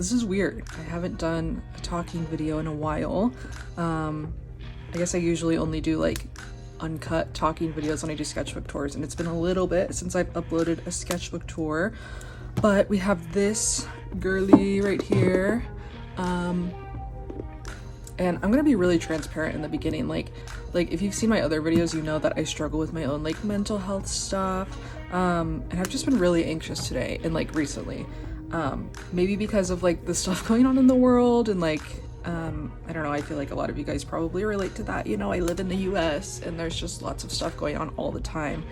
this is weird. I haven't done a talking video in a while. I guess I usually only do like uncut talking videos when I do sketchbook tours, and it's been a little bit since I've uploaded a sketchbook tour. But we have this girly right here. And I'm gonna be really transparent in the beginning. Like if you've seen my other videos, you know that I struggle with my own like mental health stuff. And I've just been really anxious today and like recently. Maybe because of like the stuff going on in the world and like, I don't know, I feel like a lot of you guys probably relate to that. You know, I live in the US and there's just lots of stuff going on all the time.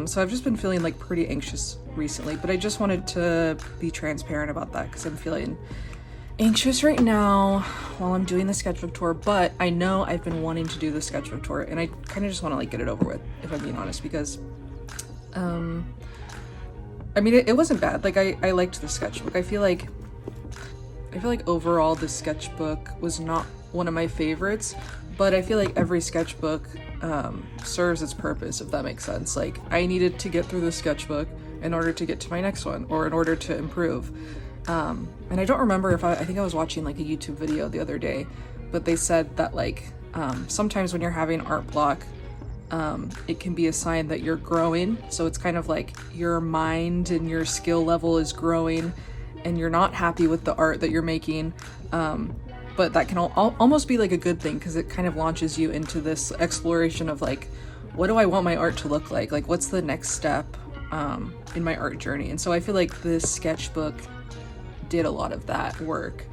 So I've just been feeling like pretty anxious recently, but I just wanted to be transparent about that because I'm feeling anxious right now while I'm doing the sketchbook tour. But I know I've been wanting to do the sketchbook tour and I kind of just want to like get it over with, if I'm being honest, because I mean it wasn't bad. Like I liked the sketchbook. I feel like overall the sketchbook was not one of my favorites, but I feel like every sketchbook serves its purpose, if that makes sense. Like I needed to get through the sketchbook in order to get to my next one or in order to improve. And I don't remember if I think I was watching like a YouTube video the other day, but they said that like sometimes when you're having art block, it can be a sign that you're growing. So it's kind of like your mind and your skill level is growing and you're not happy with the art that you're making. But that can almost be like a good thing because it kind of launches you into this exploration of like, what do I want my art to look like? Like, what's the next step in my art journey? And so I feel like this sketchbook did a lot of that work.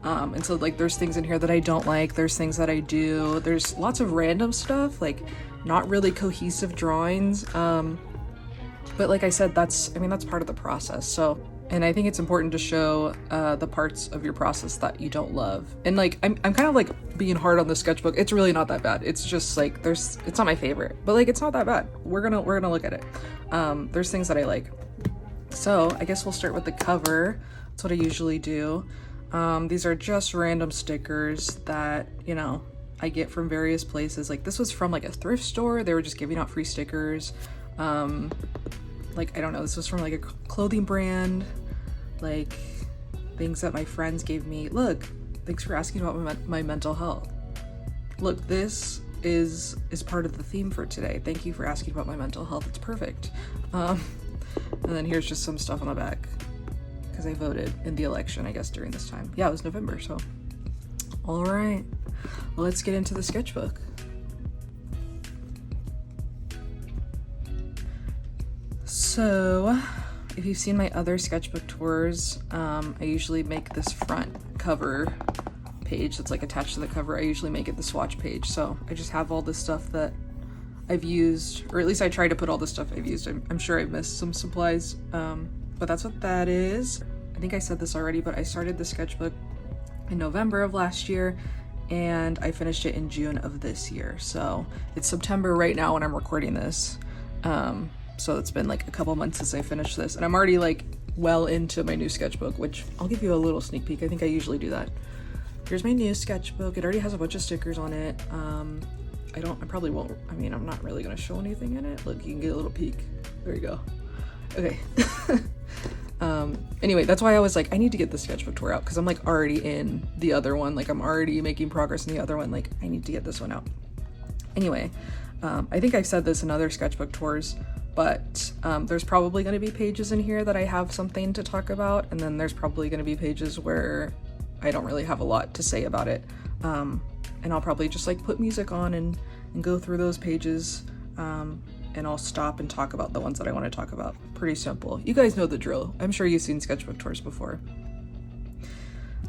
And so like there's things in here that I don't like, there's things that I do, there's lots of random stuff, like not really cohesive drawings. But like I said, that's part of the process. So, and I think it's important to show the parts of your process that you don't love. And like I'm kind of like being hard on the sketchbook. It's really not that bad. It's just like it's not my favorite, but like it's not that bad. We're gonna look at it. There's things that I like. So I guess we'll start with the cover. That's what I usually do. These are just random stickers that, you know, I get from various places. Like this was from like a thrift store. They were just giving out free stickers. Like, I don't know, this was from like a clothing brand, like things that my friends gave me. Look, thanks for asking about my mental health. Look, this is part of the theme for today. Thank you for asking about my mental health. It's perfect. And then here's just some stuff on the back because I voted in the election, I guess, during this time. Yeah, it was November, so. All right, well, let's get into the sketchbook. So, if you've seen my other sketchbook tours, I usually make this front cover page that's like attached to the cover. I usually make it the swatch page. So I just have all this stuff that I've used, or at least I try to put all the stuff I've used. I'm sure I've missed some supplies, but that's what that is. I think I said this already, but I started the sketchbook in November of last year and I finished it in June of this year. So it's September right now when I'm recording this. So it's been like a couple months since I finished this and I'm already like well into my new sketchbook, which I'll give you a little sneak peek. I think I usually do that. Here's my new sketchbook. It already has a bunch of stickers on it. I probably won't, I'm not really gonna show anything in it. Look, you can get a little peek. There you go. Okay. Anyway, that's why I was like, I need to get the sketchbook tour out because I'm like already in the other one. Like I'm already making progress in the other one. Like I need to get this one out. Anyway, I think I've said this in other sketchbook tours, but there's probably going to be pages in here that I have something to talk about. And then there's probably going to be pages where I don't really have a lot to say about it. And I'll probably just like put music on and go through those pages. And I'll stop and talk about the ones that I want to talk about. Pretty simple. You guys know the drill. I'm sure you've seen sketchbook tours before.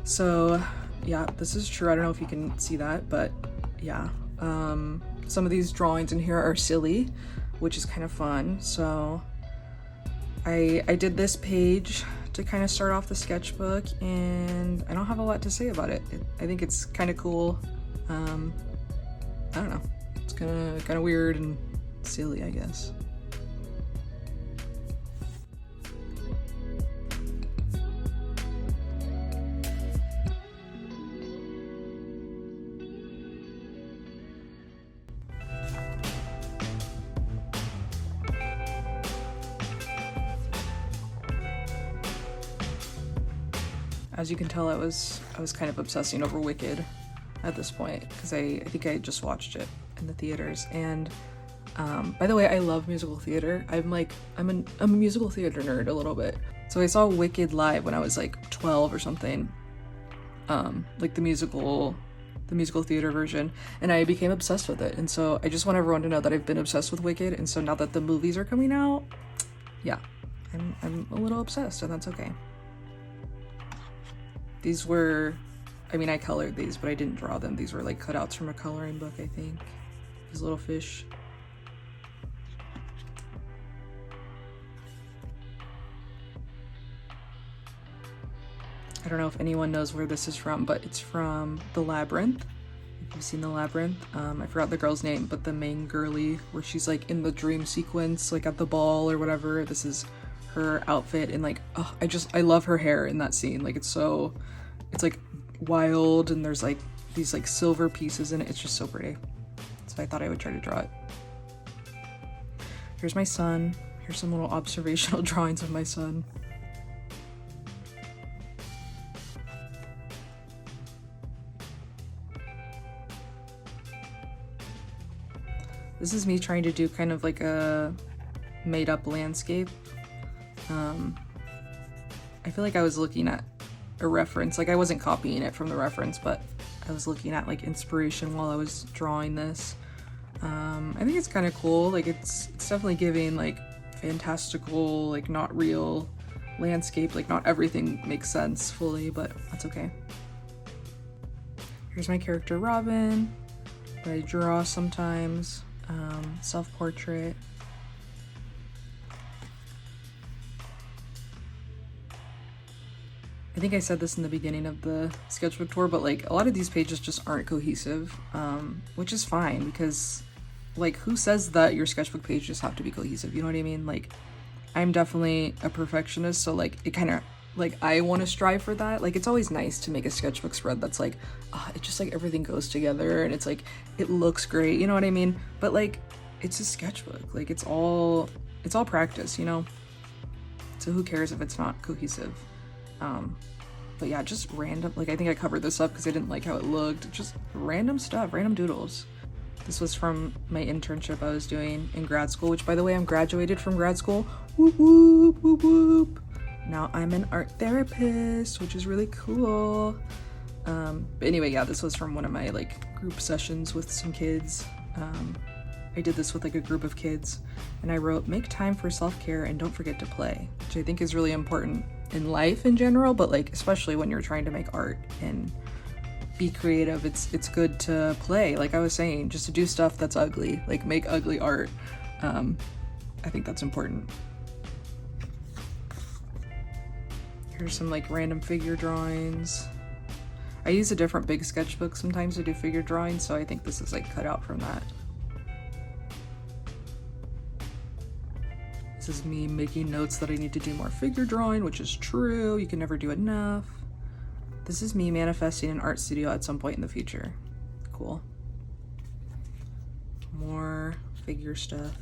So yeah, this is true. I don't know if you can see that, but yeah. Some of these drawings in here are silly, which is kind of fun. So I did this page to kind of start off the sketchbook and I don't have a lot to say about it. I think it's kind of cool. I don't know. It's kind of weird and silly, I guess. As you can tell, I was kind of obsessing over Wicked at this point, because I think I just watched it in the theaters. And by the way, I love musical theater. I'm a musical theater nerd a little bit. So I saw Wicked live when I was like 12 or something, like the musical theater version, and I became obsessed with it. And so I just want everyone to know that I've been obsessed with Wicked, and so now that the movies are coming out, yeah, I'm a little obsessed, and that's okay. These were, I mean, I colored these, but I didn't draw them. These were like cutouts from a coloring book, I think. These little fish. I don't know if anyone knows where this is from, but it's from The Labyrinth. If you've seen The Labyrinth, I forgot the girl's name, but the main girly, where she's like in the dream sequence, like at the ball or whatever. This is her outfit, and like, oh, I love her hair in that scene. Like, it's like wild, and there's like these like silver pieces in it. It's just so pretty. So I thought I would try to draw it. Here's my son. Here's some little observational drawings of my son. This is me trying to do kind of like a made-up landscape. I feel like I was looking at a reference, like I wasn't copying it from the reference, but I was looking at like inspiration while I was drawing this. I think it's kind of cool. Like it's definitely giving like fantastical, like not real landscape. Like not everything makes sense fully, but that's okay. Here's my character Robin, that I draw sometimes. Self-portrait. I think I said this in the beginning of the sketchbook tour, but like a lot of these pages just aren't cohesive, which is fine, because like who says that your sketchbook pages have to be cohesive? You know what I mean? Like I'm definitely a perfectionist, so like it kind of like I want to strive for that. Like it's always nice to make a sketchbook spread that's like it just like everything goes together and it's like it looks great, you know what I mean? But like it's a sketchbook, like it's all practice, you know? So who cares if it's not cohesive? But yeah, just random, like I think I covered this up because I didn't like how it looked. Just random stuff, random doodles. This was from my internship I was doing in grad school, which by the way, I'm graduated from grad school. Whoop, whoop, whoop, whoop. Now I'm an art therapist, which is really cool. But anyway, yeah, this was from one of my like group sessions with some kids. I did this with like a group of kids, and I wrote, make time for self-care and don't forget to play, which I think is really important in life in general, but like especially when you're trying to make art and be creative, it's good to play, like I was saying, just to do stuff that's ugly, like make ugly art. I think that's important. Here's some like random figure drawings. I use a different big sketchbook sometimes to do figure drawings, so I think this is like cut out from that. This is me making notes that I need to do more figure drawing, which is true. You can never do enough. This is me manifesting an art studio at some point in the future. Cool. More figure stuff.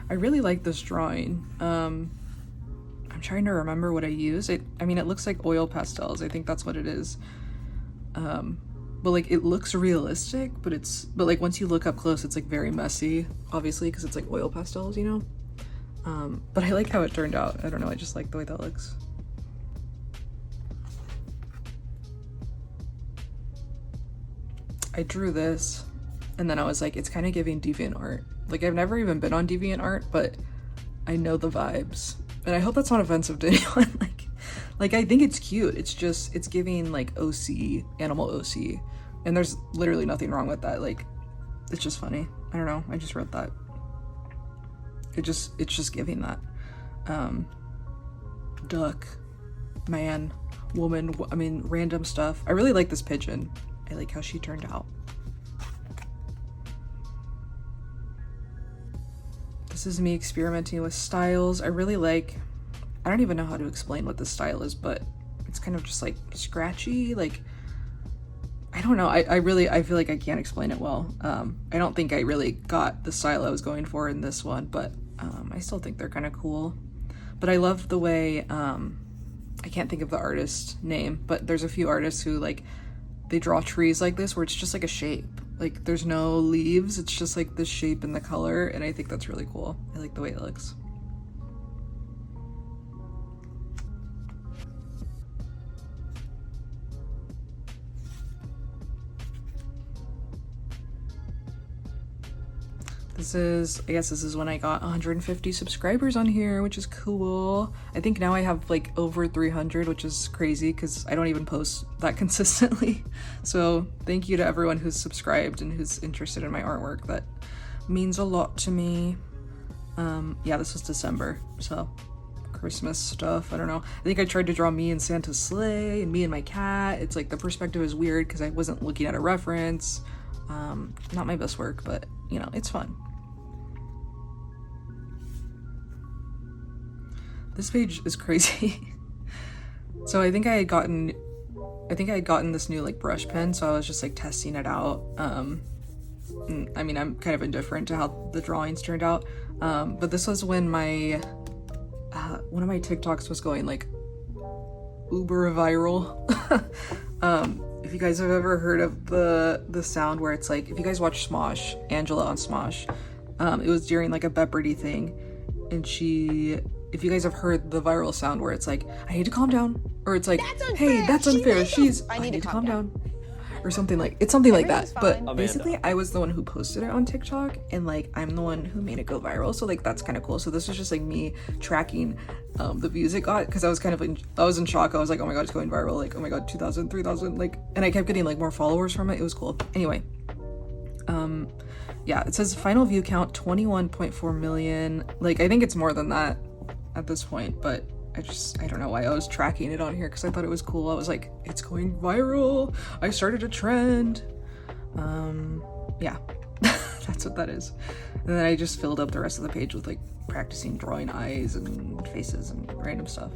I really like this drawing. I'm trying to remember what I used. I mean, it looks like oil pastels. I think that's what it is. But like it looks realistic, but like once you look up close, it's like very messy, obviously, because it's like oil pastels, you know? But I like how it turned out. I don't know, I just like the way that looks. I drew this, and then I was like, it's kind of giving DeviantArt. Like I've never even been on DeviantArt, but I know the vibes. And I hope that's not offensive to anyone. Like I think it's cute. It's giving like OC, animal OC. And there's literally nothing wrong with that. Like, it's just funny. I don't know. I just wrote that. It's just giving that. Duck, man, woman, I mean, random stuff. I really like this pigeon. I like how she turned out. This is me experimenting with styles. I don't even know how to explain what this style is, but it's kind of just like scratchy, like, I don't know. I feel like I can't explain it well. I don't think I really got the style I was going for in this one, but I still think they're kind of cool. But I love the way, I can't think of the artist name, but there's a few artists who like, they draw trees like this where it's just like a shape. Like there's no leaves, it's just like the shape and the color, and I think that's really cool. I like the way it looks. I guess this is when I got 150 subscribers on here, which is cool. I think now I have like over 300, which is crazy because I don't even post that consistently. So thank you to everyone who's subscribed and who's interested in my artwork. That means a lot to me. Yeah, this was December, so Christmas stuff, I don't know. I think I tried to draw me and Santa's sleigh and me and my cat. It's like the perspective is weird because I wasn't looking at a reference. Not my best work, but you know, it's fun. This page is crazy. So I think I had gotten this new like brush pen, so I was just like testing it out. I mean, I'm kind of indifferent to how the drawings turned out. But this was when my one of my TikToks was going like uber viral. If you guys have ever heard of the sound where it's like, if you guys watch Smosh, Angela on Smosh, it was during like a Beppardy thing, and if you guys have heard the viral sound where it's like, I need to calm down, or it's like, hey, that's unfair, I need to calm down, or something like that. But basically I was the one who posted it on TikTok, and like I'm the one who made it go viral, so like that's kind of cool. So this was just like me tracking the views it got, because I was in shock. I was like, oh my god, it's going viral, like oh my god, 2,000, 3,000, like, and I kept getting like more followers from it. It was cool. Anyway, yeah, it says final view count 21.4 million. Like I think it's more than that at this point, but I don't know why I was tracking it on here, because I thought it was cool. I was like, it's going viral, I started a trend. Yeah. That's what that is. And then I just filled up the rest of the page with like practicing drawing eyes and faces and random stuff.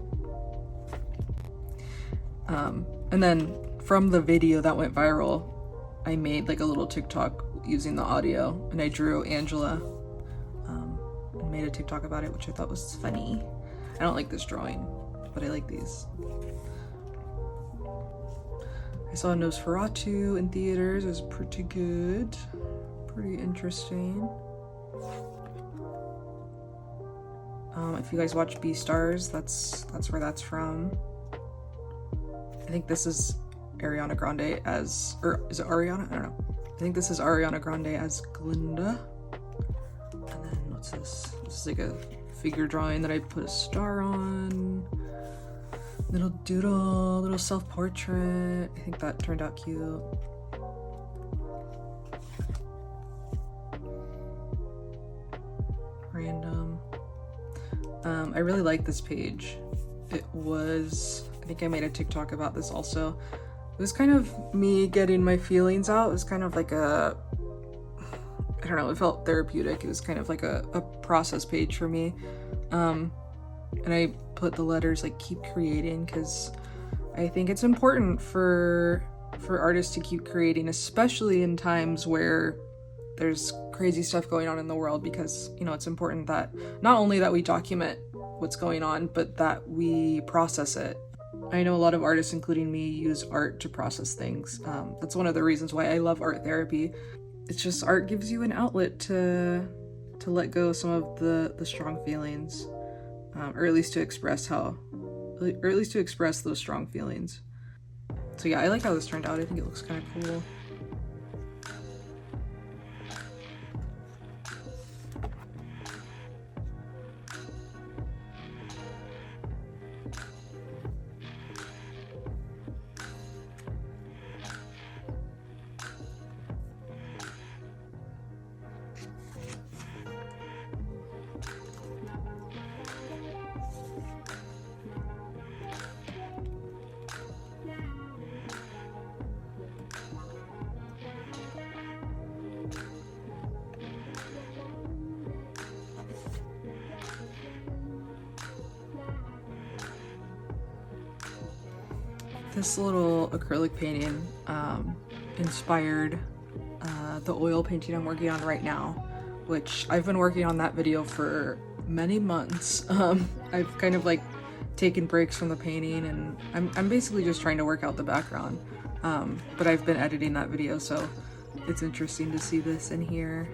And then from the video that went viral, I made like a little TikTok using the audio, and I drew Angela and made a TikTok about it, which I thought was funny. I don't like this drawing, but I like these. I saw Nosferatu in theaters. It was pretty good. Pretty interesting. If you guys watch Beastars, that's where that's from. I think this is Ariana Grande as, or is it Ariana? I don't know. I think this is Ariana Grande as Glinda. And then what's this? This is like a figure drawing that I put a star on. Little doodle, little self-portrait. I think that turned out cute. Random. I really like this page. It was, I think I made a TikTok about this also. It was kind of me getting my feelings out. It was kind of like a, I don't know, it felt therapeutic. It was kind of like a process page for me. And I put the letters like keep creating, because I think it's important for artists to keep creating, especially in times where there's crazy stuff going on in the world, because you know, it's important that not only that we document what's going on, but that we process it. I know a lot of artists, including me, use art to process things. That's one of the reasons why I love art therapy. It's just art gives you an outlet to let go of some of the strong feelings, or at least to express those strong feelings. So yeah, I like how this turned out. I think it looks kind of cool. This little acrylic painting, inspired the oil painting I'm working on right now, which I've been working on that video for many months. I've kind of like taken breaks from the painting, and I'm basically just trying to work out the background. But I've been editing that video, so it's interesting to see this in here.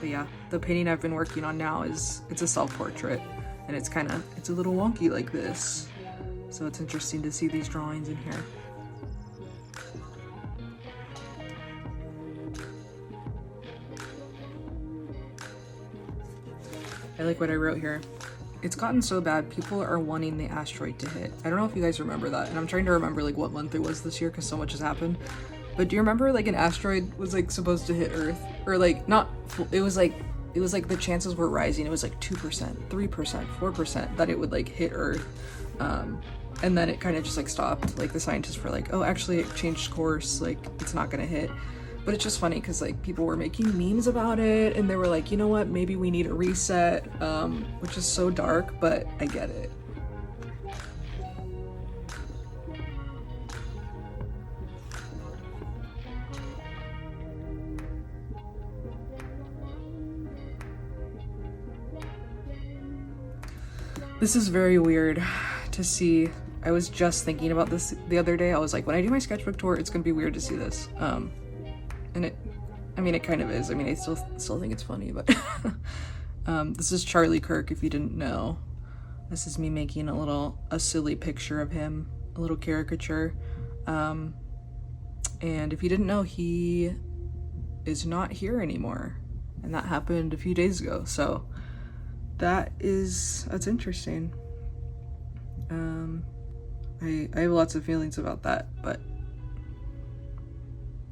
But yeah, the painting I've been working on now it's a self-portrait, and it's a little wonky like this. So it's interesting to see these drawings in here. I like what I wrote here. It's gotten so bad, people are wanting the asteroid to hit. I don't know if you guys remember that, and I'm trying to remember like what month it was this year because so much has happened. But do you remember like an asteroid was like supposed to hit Earth? Or like not, it was like the chances were rising. It was like 2%, 3%, 4% that it would like hit Earth. And then it kind of just like stopped. Like the scientists were like, oh, actually it changed course, like it's not gonna hit. But it's just funny because like people were making memes about it, and they were like, you know what, maybe we need a reset, which is so dark, but I get it. This is very weird to see. I was just thinking about this the other day. I was like, when I do my sketchbook tour, it's gonna be weird to see this. And it kind of is. I mean, I still think it's funny, but this is Charlie Kirk, if you didn't know. This is me making a silly picture of him, a little caricature. And if you didn't know, he is not here anymore. And that happened a few days ago. So that's interesting. I have lots of feelings about that, but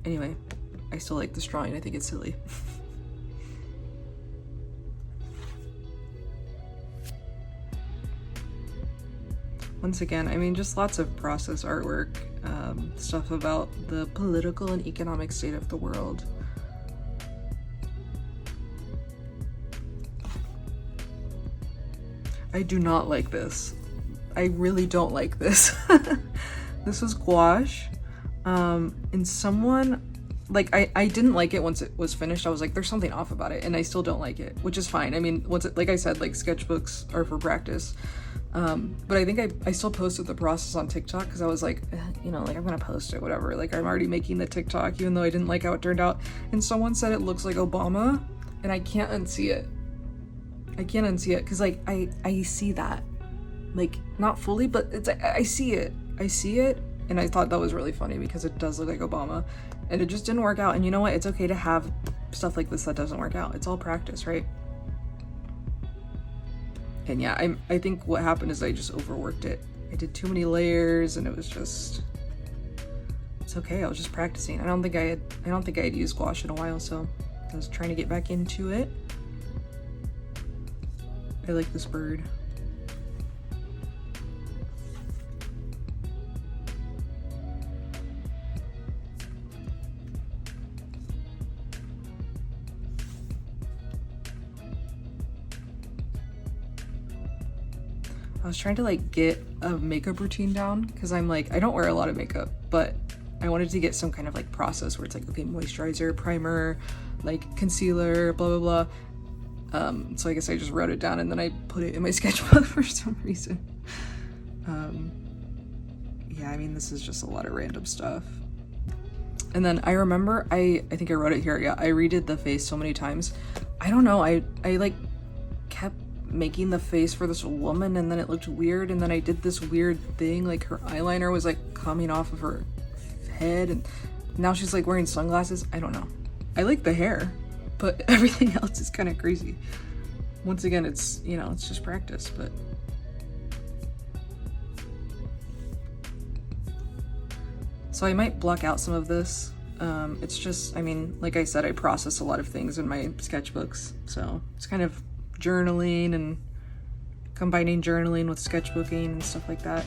anyway, I still like this drawing. I think it's silly. Once again, I mean, just lots of process artwork, stuff about the political and economic state of the world. I do not like this. I really don't like this. This was gouache, and someone, like, I didn't like it once it was finished. I was like, there's something off about it, and I still don't like it, which is fine. I mean, like I said, like, sketchbooks are for practice. But I think I still posted the process on TikTok because I was like, you know, like, I'm gonna post it, whatever. Like, I'm already making the TikTok, even though I didn't like how it turned out. And someone said it looks like Obama, and I can't unsee it. I can't unsee it because, like, I see that. Like, not fully, but it's I see it. I see it, and I thought that was really funny because it does look like Obama, and it just didn't work out. And you know what? It's okay to have stuff like this that doesn't work out. It's all practice, right? And yeah, I think what happened is I just overworked it. I did too many layers, and it was just, it's okay. I was just practicing. I don't think I had used gouache in a while, so I was trying to get back into it. I like this bird. I was trying to like get a makeup routine down because I'm like, I don't wear a lot of makeup, but I wanted to get some kind of like process where it's like, okay, moisturizer, primer, like concealer, blah, blah, blah. So I guess I just wrote it down and then I put it in my sketchbook for some reason. Yeah, I mean, this is just a lot of random stuff. And then I remember, I think I wrote it here. Yeah, I redid the face so many times. I don't know, I like kept making the face for this woman, and then it looked weird, and then I did this weird thing, like her eyeliner was like coming off of her head, and now she's like wearing sunglasses. I don't know. I like the hair, but everything else is kind of crazy. Once again, it's, you know, it's just practice, but so I might block out some of this. It's just, I mean, like I said, I process a lot of things in my sketchbooks, so it's kind of journaling and combining journaling with sketchbooking and stuff like that.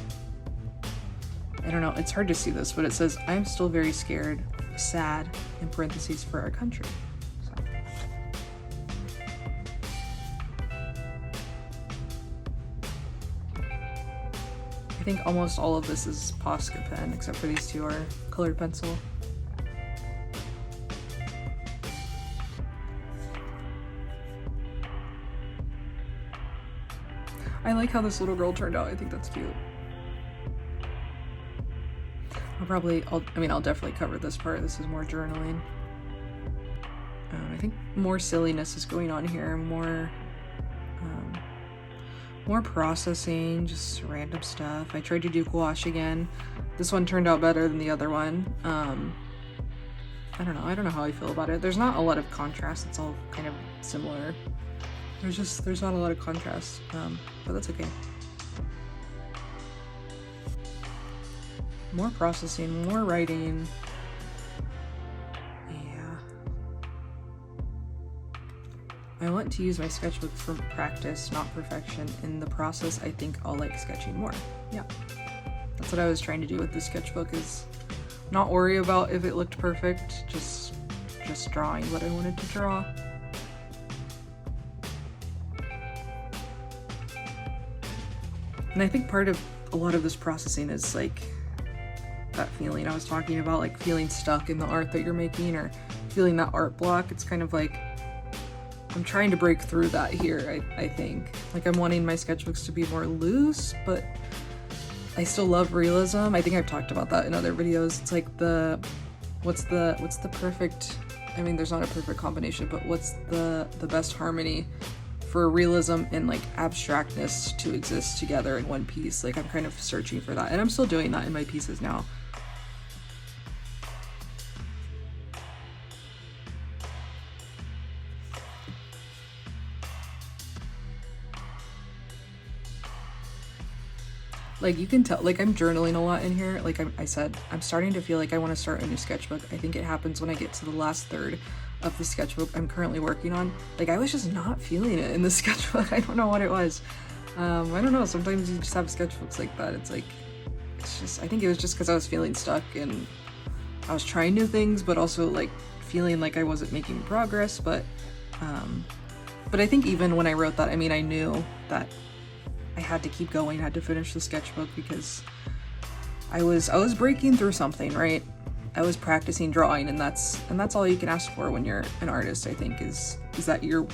I don't know, it's hard to see this, but it says, I'm still very scared, sad, in parentheses, for our country. So. think almost all of this is Posca pen, except for these two are colored pencil. I like how this little girl turned out. I think that's cute. I'll definitely cover this part. This is more journaling. I think more silliness is going on here, more processing, just random stuff. I tried to do gouache again. This one turned out better than the other one. I don't know how I feel about it. There's not a lot of contrast. It's all kind of similar. There's not a lot of contrast, but that's okay. More processing, more writing. Yeah. I want to use my sketchbook for practice, not perfection. In the process, I think I'll like sketching more. Yeah. That's what I was trying to do with this sketchbook, is not worry about if it looked perfect, just drawing what I wanted to draw. And I think part of a lot of this processing is like that feeling I was talking about, like feeling stuck in the art that you're making or feeling that art block. It's kind of like I'm trying to break through that here, I think. Like I'm wanting my sketchbooks to be more loose, but I still love realism. I think I've talked about that in other videos. It's like what's the perfect, I mean, there's not a perfect combination, but what's the best harmony for realism and like abstractness to exist together in one piece. Like I'm kind of searching for that, and I'm still doing that in my pieces now. Like you can tell, like I'm journaling a lot in here. Like I said, I'm starting to feel like I want to start a new sketchbook. I think it happens when I get to the last third of the sketchbook I'm currently working on. Like I was just not feeling it in the sketchbook. I don't know what it was. I don't know, sometimes you just have sketchbooks like that. It's just, I think it was just because I was feeling stuck and I was trying new things, but also like feeling like I wasn't making progress. But I think even when I wrote that, I mean, I knew that I had to keep going, had to finish the sketchbook because I was breaking through something, right? I was practicing drawing, and that's all you can ask for when you're an artist, I think, is that you're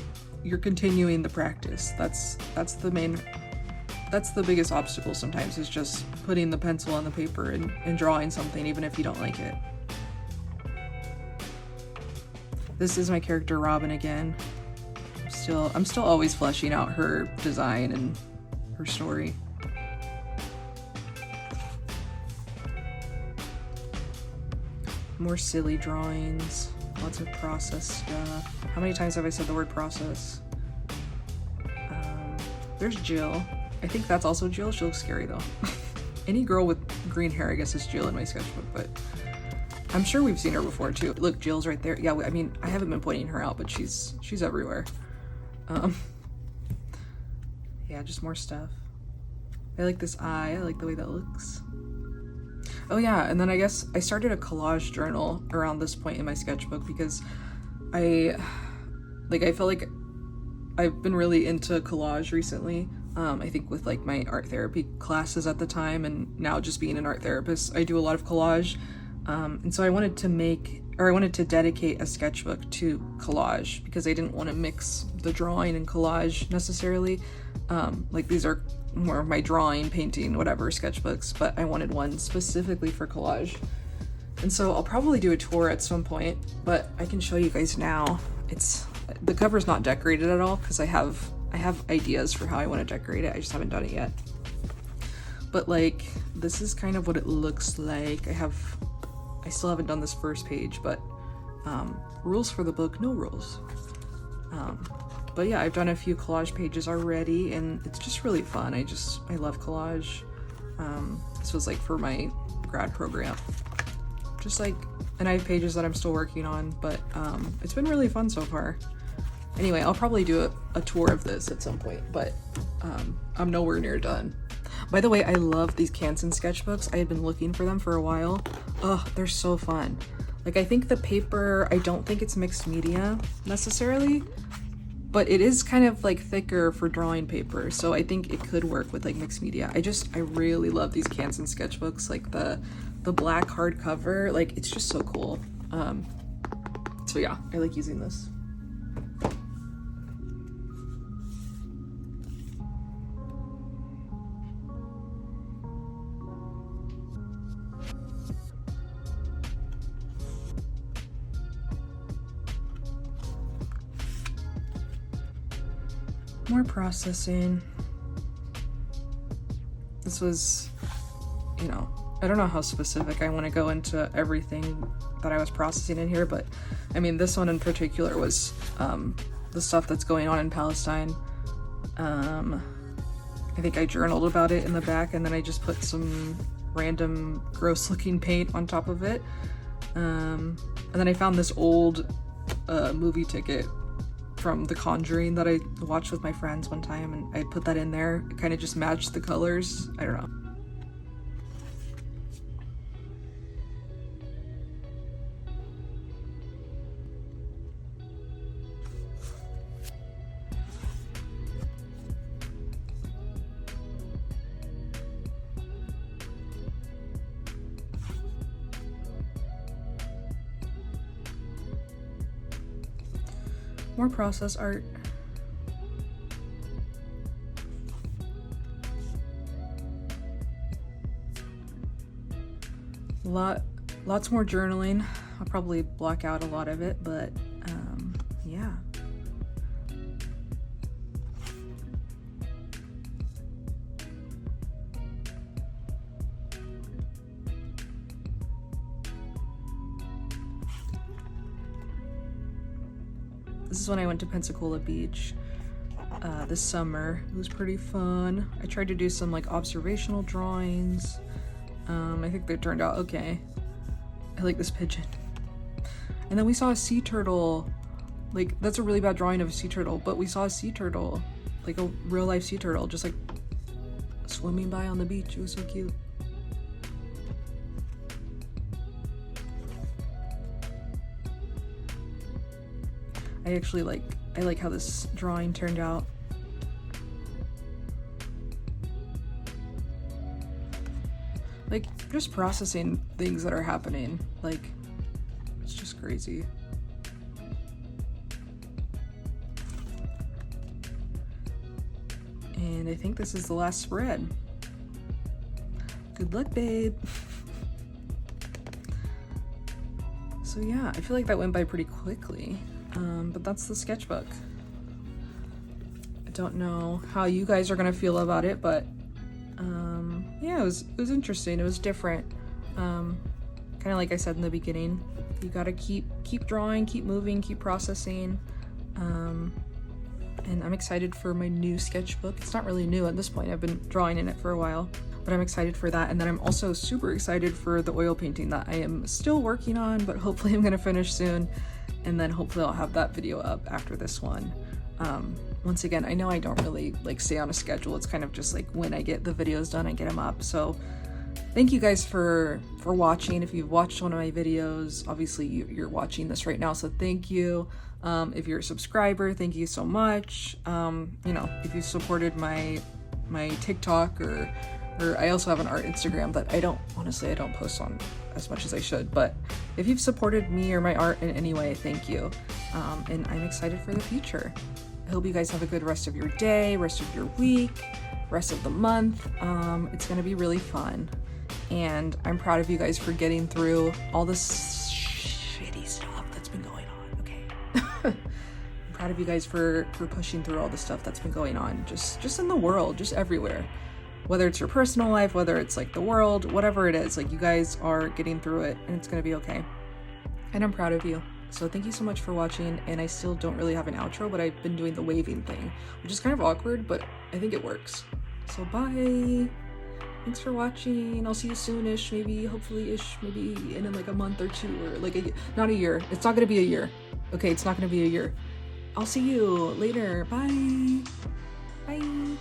continuing the practice. That's the biggest obstacle sometimes, is just putting the pencil on the paper and drawing something even if you don't like it. This is my character Robin again. I'm still always fleshing out her design and her story. More silly drawings, lots of process stuff. How many times have I said the word process? There's Jill. I think that's also Jill. She looks scary though. Any girl with green hair, I guess, is Jill in my sketchbook, but I'm sure we've seen her before too. Look, Jill's right there. Yeah, I mean, I haven't been pointing her out, but she's everywhere. Yeah, just more stuff. I like this eye. I like the way that looks. Oh yeah, and then I guess I started a collage journal around this point in my sketchbook because I feel like I've been really into collage recently. I think with like my art therapy classes at the time, and now just being an art therapist, I do a lot of collage. And so I wanted to dedicate a sketchbook to collage because I didn't want to mix the drawing and collage necessarily. Like these are more of my drawing, painting, whatever sketchbooks, but I wanted one specifically for collage. And so I'll probably do a tour at some point, but I can show you guys now. The cover's not decorated at all because I have ideas for how I want to decorate it. I just haven't done it yet. But like, this is kind of what it looks like. I still haven't done this first page, but rules for the book, no rules. But yeah, I've done a few collage pages already, and it's just really fun. I love collage. This was like for my grad program. Just like, and I have pages that I'm still working on, but it's been really fun so far. Anyway, I'll probably do a tour of this at some point, but I'm nowhere near done. By the way, I love these Canson sketchbooks. I had been looking for them for a while. Oh, they're so fun. Like, I think the paper, I don't think it's mixed media necessarily. but it is kind of like thicker for drawing paper, so I think it could work with like mixed media. I really love these Canson sketchbooks, like the black hardcover, like it's just so cool. So yeah, I like using this. More processing. This was, you know, I don't know how specific I want to go into everything that I was processing in here, but I mean, this one in particular was the stuff that's going on in Palestine. I think I journaled about it in the back, and then I just put some random gross looking paint on top of it. And then I found this old movie ticket from The Conjuring that I watched with my friends one time, and I put that in there. It kind of just matched the colors. I don't know. More process art. Lots more journaling. I'll probably block out a lot of it, but yeah. This is when I went to Pensacola Beach this summer. It was pretty fun. I tried to do some like observational drawings. I think they turned out okay. I like this pigeon. And then we saw a sea turtle. Like, that's a really bad drawing of a sea turtle, but we saw a sea turtle, like a real life sea turtle, just like swimming by on the beach. It was so cute. I like how this drawing turned out. Like, just processing things that are happening. Like, it's just crazy. And I think this is the last spread. Good luck, babe. So yeah, I feel like that went by pretty quickly. But that's the sketchbook. I don't know how you guys are gonna feel about it, but yeah, it was interesting. It was different. Kind of like I said in the beginning, you gotta keep drawing, keep moving, keep processing. And I'm excited for my new sketchbook. It's not really new at this point. I've been drawing in it for a while, but I'm excited for that. And then I'm also super excited for the oil painting that I am still working on, but hopefully I'm gonna finish soon. And then hopefully I'll have that video up after this one. Once again, I know I don't really like stay on a schedule. It's kind of just like when I get the videos done, I get them up. So thank you guys for watching. If you've watched one of my videos, obviously you're watching this right now, so thank you. If you're a subscriber, thank you so much. You know, if you supported my TikTok or I also have an art Instagram that I don't post on as much as I should, but if you've supported me or my art in any way, thank you. And I'm excited for the future. I hope you guys have a good rest of your day, rest of your week, rest of the month. It's gonna be really fun. And I'm proud of you guys for getting through all this shitty stuff that's been going on, okay? I'm proud of you guys for pushing through all the stuff that's been going on, just in the world, just everywhere. Whether it's your personal life, whether it's like the world, whatever it is, like you guys are getting through it and it's gonna be okay. And I'm proud of you. So thank you so much for watching, and I still don't really have an outro, but I've been doing the waving thing, which is kind of awkward, but I think it works. So bye! Thanks for watching. I'll see you soonish, maybe, hopefully-ish, maybe in like a month or two, or like not a year. It's not gonna be a year. Okay, it's not gonna be a year. I'll see you later. Bye! Bye!